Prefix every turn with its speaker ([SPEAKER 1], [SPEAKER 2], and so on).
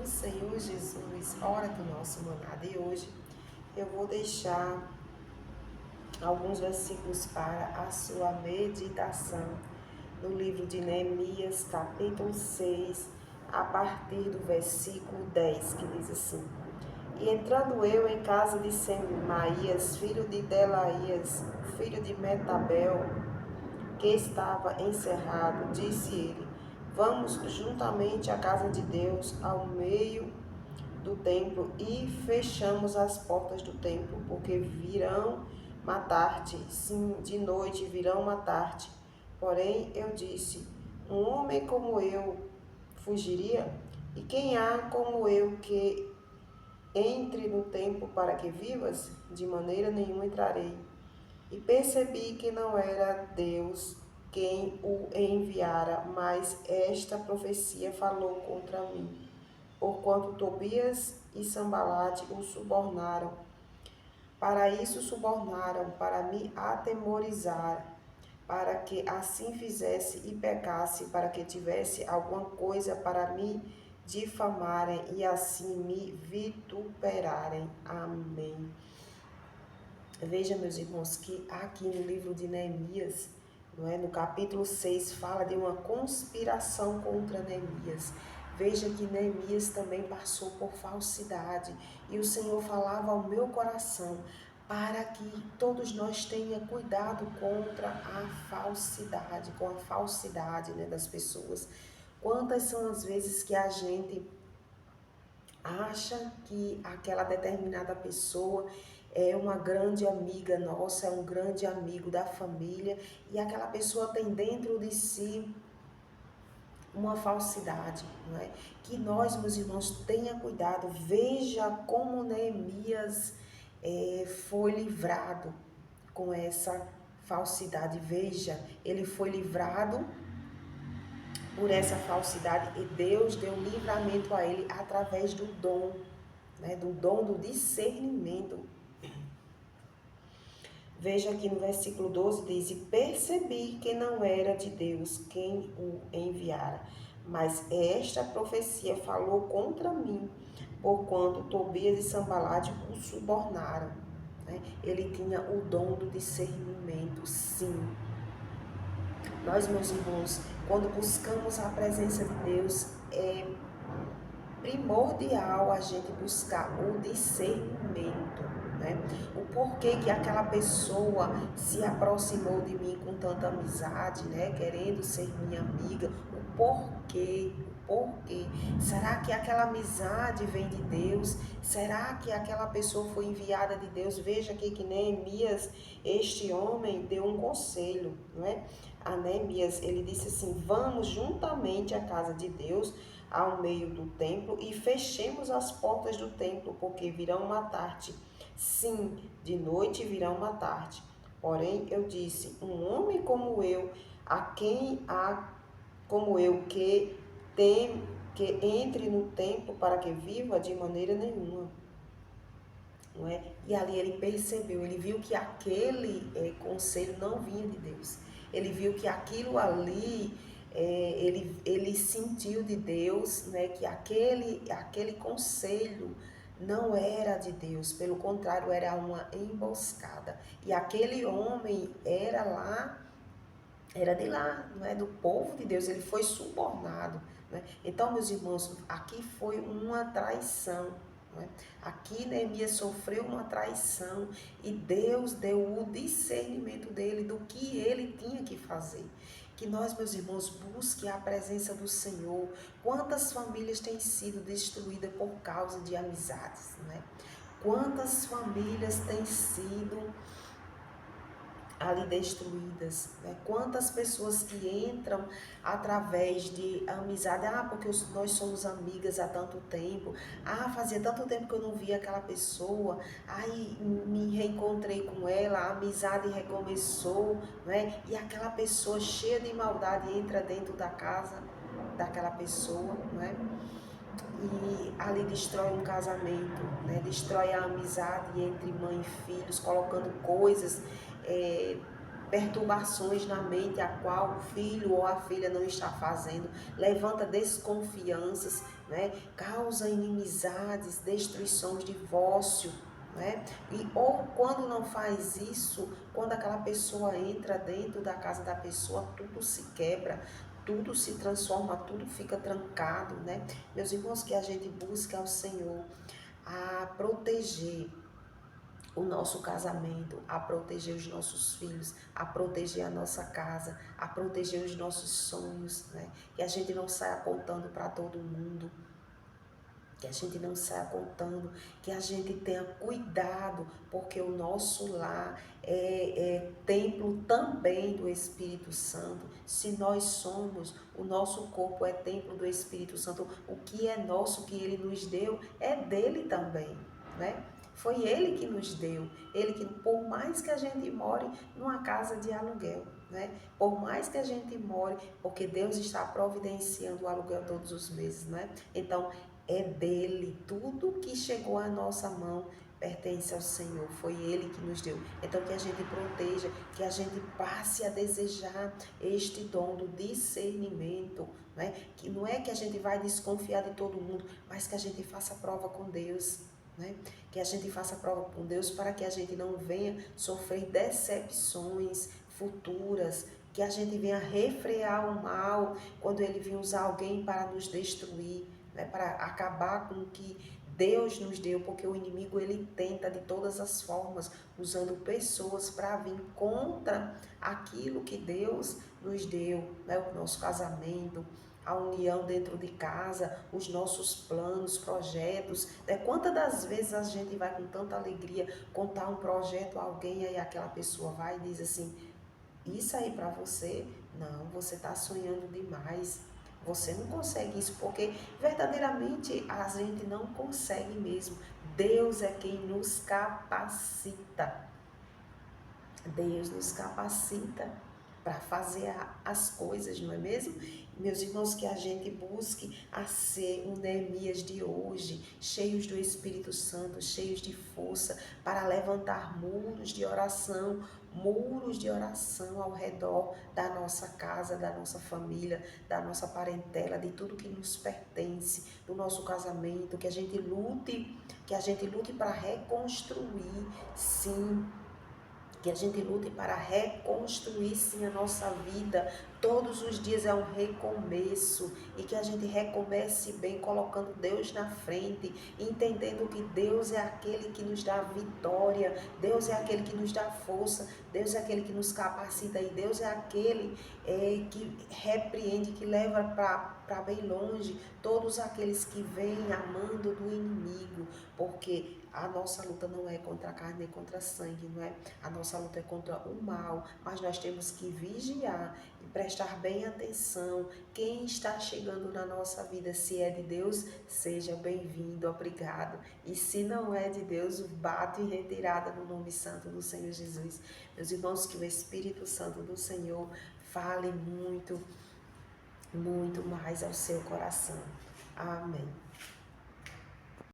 [SPEAKER 1] do Senhor Jesus, hora do nosso maná. E hoje eu vou deixar alguns versículos para a sua meditação no livro de Neemias, capítulo 6, a partir do versículo 10, que diz assim: E entrando eu em casa de Semaías, filho de Delaías, filho de Metabel, que estava encerrado, disse ele: Vamos juntamente à casa de Deus, ao meio do templo, e fechamos as portas do templo, porque virão matar-te, sim, de noite virão matar-te. Porém eu disse: Um homem como eu fugiria? E quem há como eu que entre no templo para que vivas? De maneira nenhuma entrarei. E percebi que não era Deus quem o enviara, mas esta profecia falou contra mim, porquanto Tobias e Sambalate o subornaram. Para isso subornaram, para me atemorizar, para que assim fizesse e pecasse, para que tivesse alguma coisa para me difamarem e assim me vituperarem. Amém. Veja, meus irmãos, que aqui no livro de Neemias, no capítulo 6, fala de uma conspiração contra Neemias. Veja que Neemias também passou por falsidade, e o Senhor falava ao meu coração para que todos nós tenham cuidado contra a falsidade, com a falsidade, das pessoas. Quantas são as vezes que a gente acha que aquela determinada pessoa é uma grande amiga nossa, é um grande amigo da família, e aquela pessoa tem dentro de si uma falsidade, não é? Que nós, meus irmãos, tenha cuidado. Veja como Neemias foi livrado com essa falsidade. Veja, ele foi livrado por essa falsidade e Deus deu livramento a ele através do dom, do dom do discernimento. Veja aqui no versículo 12, diz: E percebi que não era de Deus quem o enviara, mas esta profecia falou contra mim, porquanto Tobias e Sambalate o subornaram. Ele tinha o dom do discernimento, sim. Nós, meus irmãos, quando buscamos a presença de Deus, é primordial a gente buscar o discernimento, o porquê que aquela pessoa se aproximou de mim com tanta amizade, querendo ser minha amiga, o porquê. Será que aquela amizade vem de Deus? Será que aquela pessoa foi enviada de Deus? Veja aqui que Neemias, este homem, deu um conselho, a Neemias, ele disse assim: vamos juntamente à casa de Deus, ao meio do templo, e fechemos as portas do templo, porque virão matar-te. Sim, de noite virão matar-te. Porém eu disse: um homem como eu, a quem há como eu que entre no templo para que viva? De maneira nenhuma. Não é? E ali ele percebeu, ele viu que aquele conselho não vinha de Deus. Ele viu que aquilo ali, ele sentiu de Deus, que aquele conselho não era de Deus, pelo contrário, era uma emboscada. E aquele homem era de lá, não é, do povo de Deus, ele foi subornado. Então, meus irmãos, aqui foi uma traição. Aqui Neemias sofreu uma traição e Deus deu o discernimento dele do que ele tinha que fazer. Que nós, meus irmãos, busquem a presença do Senhor. Quantas famílias têm sido destruídas por causa de amizades, Quantas famílias têm sido ali destruídas, Quantas pessoas que entram através de amizade, porque nós somos amigas há tanto tempo, fazia tanto tempo que eu não via aquela pessoa, aí me reencontrei com ela, a amizade recomeçou, E aquela pessoa cheia de maldade entra dentro da casa daquela pessoa, E ali destrói um casamento, destrói a amizade entre mãe e filhos, colocando coisas perturbações na mente a qual o filho ou a filha não está fazendo, levanta desconfianças, né? Causa inimizades, destruições, divórcio, né? E ou quando não faz isso, quando aquela pessoa entra dentro da casa da pessoa, tudo se quebra, tudo se transforma, tudo fica trancado, né? Meus irmãos, que a gente busque ao Senhor a proteger o nosso casamento, a proteger os nossos filhos, a proteger a nossa casa, a proteger os nossos sonhos, né? Que a gente não saia contando para todo mundo, que a gente não saia contando, que a gente tenha cuidado, porque o nosso lar é templo também do Espírito Santo. Se nós somos, o nosso corpo é templo do Espírito Santo, o que é nosso, que Ele nos deu, é dele também, né? Foi Ele que nos deu, Ele que, por mais que a gente more numa casa de aluguel, né? Por mais que a gente more, porque Deus está providenciando o aluguel todos os meses, né? Então, é dele, tudo que chegou à nossa mão pertence ao Senhor, foi Ele que nos deu. Então que a gente proteja, que a gente passe a desejar este dom do discernimento, né? Que não é que a gente vai desconfiar de todo mundo, mas que a gente faça prova com Deus, né? Que a gente faça prova com Deus para que a gente não venha sofrer decepções futuras, que a gente venha refrear o mal quando ele vir usar alguém para nos destruir, né, para acabar com o que Deus nos deu, porque o inimigo ele tenta de todas as formas, usando pessoas para vir contra aquilo que Deus nos deu, né, o nosso casamento, a união dentro de casa, os nossos planos, projetos, né? Quantas das vezes a gente vai com tanta alegria contar um projeto a alguém, aí aquela pessoa vai e diz assim, isso aí para você, não, você está sonhando demais. Você não consegue isso, porque verdadeiramente a gente não consegue mesmo. Deus é quem nos capacita. Deus nos capacita para fazer as coisas, não é mesmo? Meus irmãos, que a gente busque a ser um Neemias de hoje, cheios do Espírito Santo, cheios de força, para levantar muros de oração ao redor da nossa casa, da nossa família, da nossa parentela, de tudo que nos pertence, do nosso casamento, que a gente lute para reconstruir, sim, que a gente lute para reconstruir sim a nossa vida. Todos os dias é um recomeço e que a gente recomece bem, colocando Deus na frente, entendendo que Deus é aquele que nos dá vitória, Deus é aquele que nos dá força, Deus é aquele que nos capacita e Deus é aquele que repreende, que leva para bem longe todos aqueles que vêm amando do inimigo, porque a nossa luta não é contra a carne nem contra a sangue, não é? A nossa luta é contra o mal, mas nós temos que vigiar e prestar bem atenção. Quem está chegando na nossa vida, se é de Deus, seja bem-vindo, obrigado. E se não é de Deus, bate em retirada no nome santo do Senhor Jesus. Meus irmãos, que o Espírito Santo do Senhor fale muito, muito mais ao seu coração. Amém.